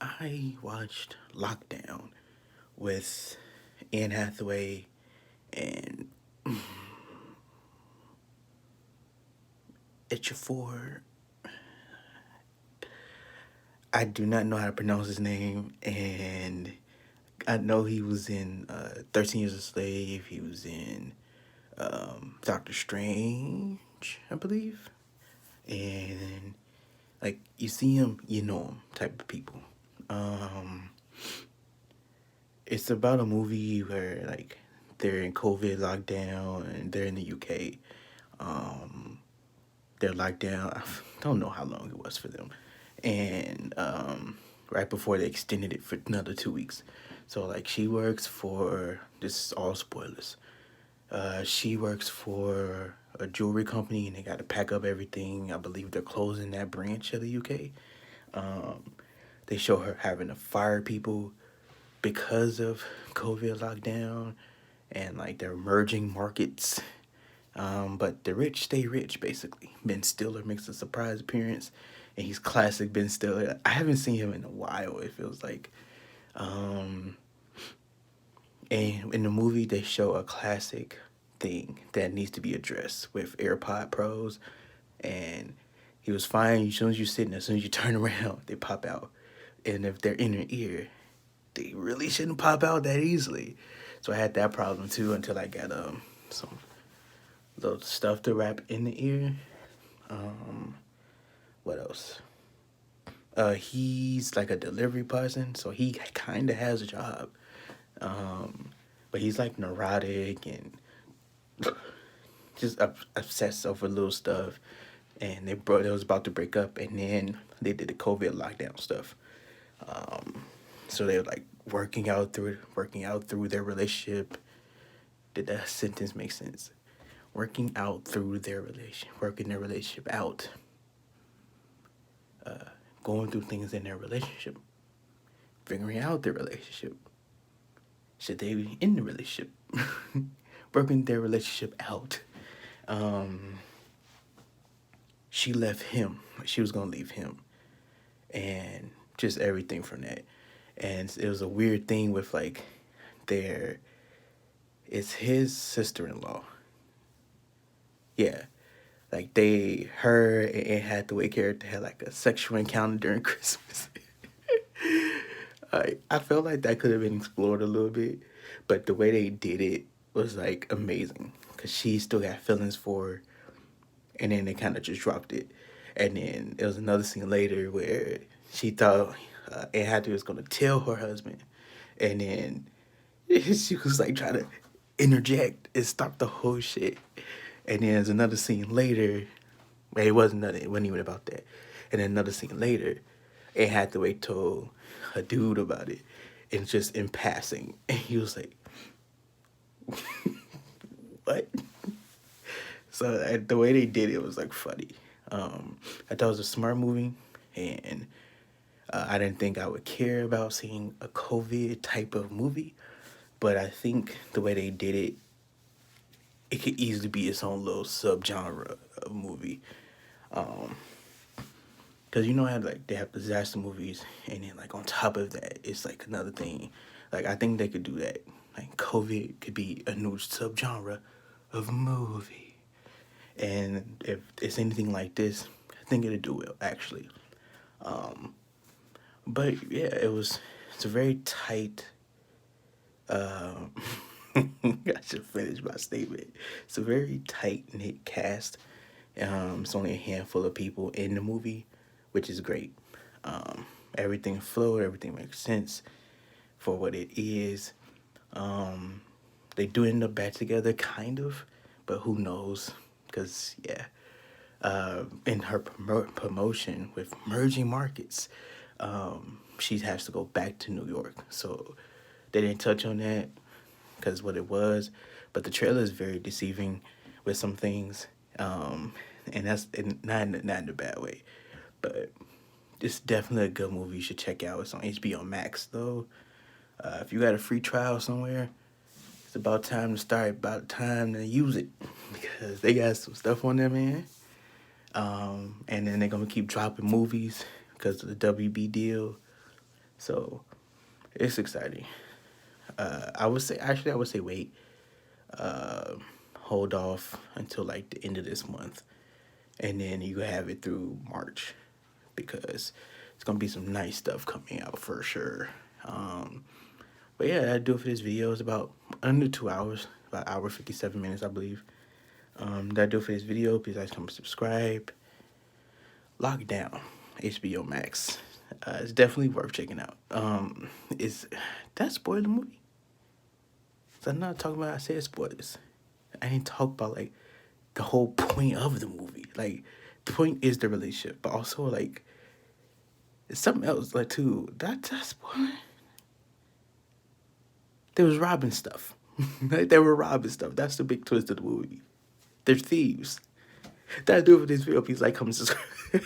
I watched Lockdown with Anne Hathaway and Itchafor. I do not know how to pronounce his name, and I know he was in 13 Years a Slave. He was in Doctor Strange, I believe. And, like, you see him, you know him type of people. Um, it's about a movie where, like, they're in COVID lockdown and they're in the UK. Um, they're locked down. I don't know how long it was for them. And right before they extended it for another 2 weeks. So, like, she works for, this is all spoilers. She works for a jewelry company and they got to pack up everything. I believe they're closing that branch of the UK. Um, they show her having to fire people because of COVID lockdown and like they're merging markets. But the rich stay rich, basically. Ben Stiller makes a surprise appearance, and he's classic Ben Stiller. I haven't seen him in a while, it feels like. Um, and in the movie, they show a classic thing that needs to be addressed with AirPod Pros. And he was fine as soon as you sit and as soon as you turn around, they pop out. And if they're in your ear, they really shouldn't pop out that easily. So I had that problem too until I got some little stuff to wrap in the ear. Um, what else? He's like a delivery person, so he kind of has a job. Um, but he's like neurotic and just obsessed over little stuff. And they was about to break up, and then they did the COVID lockdown stuff. Um, so they were like working out through their relationship. Did that sentence make sense? Working out through their relation, working their relationship out, going through things in their relationship, figuring out their relationship. Should they be in the relationship? Working their relationship out. Um, she left him. She was gonna leave him, and just everything from that. And it was a weird thing with like their. It's his sister-in-law. Yeah, like her and Anne Hathaway character had like a sexual encounter during Christmas. I felt like that could have been explored a little bit, but the way they did it was like amazing because she still got feelings for her, and then they kind of just dropped it. And then there was another scene later where she thought Anne Hathaway was gonna tell her husband, and then she was like trying to interject and stop the whole shit. And then there's another scene later. Well, it wasn't nothing. It wasn't even about that. And then another scene later, Anne Hathaway told a dude about it, and just in passing, and he was like, "What?" So the way they did it was like funny. I thought it was a smart movie, and I didn't think I would care about seeing a COVID type of movie, but I think the way they did it, it could easily be its own little subgenre of movie. Um, Cause you know how like they have disaster movies, and then like on top of that, it's like another thing. Like I think they could do that. Like COVID could be a new subgenre of movie, and if it's anything like this, I think it'll do well actually. Um, but yeah, it's a very tight. Um, I should finish my statement. It's a very tight knit cast. It's only a handful of people in the movie, which is great. Everything flowed, everything makes sense for what it is. Um, they do end up back together, kind of, but who knows? Because, yeah, in her promotion with merging markets, she has to go back to New York. So they didn't touch on that because what it was, but the trailer is very deceiving with some things, and that's not in a bad way, but it's definitely a good movie you should check out. It's on HBO Max though. If you got a free trial somewhere, it's about time to start. About time to use it because they got some stuff on there, man. And then they're gonna keep dropping movies because of the WB deal. So it's exciting. I would say actually I would say wait, uh, hold off until like the end of this month, and then you have it through March, because it's gonna be some nice stuff coming out for sure. But yeah, that do it for this video. It's about under 2 hours, about hour 57 minutes, I believe. That do it for this video. Please like, comment, subscribe. Lockdown, HBO Max. It's definitely worth checking out. Is that spoil the movie? So I'm not talking about. I said spoilers. I didn't talk about like the whole point of the movie. Like the point is the relationship, but also like it's something else. Like too. That's spoiler. There was robbing stuff. Like, they were robbing stuff. That's the big twist of the movie. They're thieves. That'll do it for this video. Please like, comment, subscribe.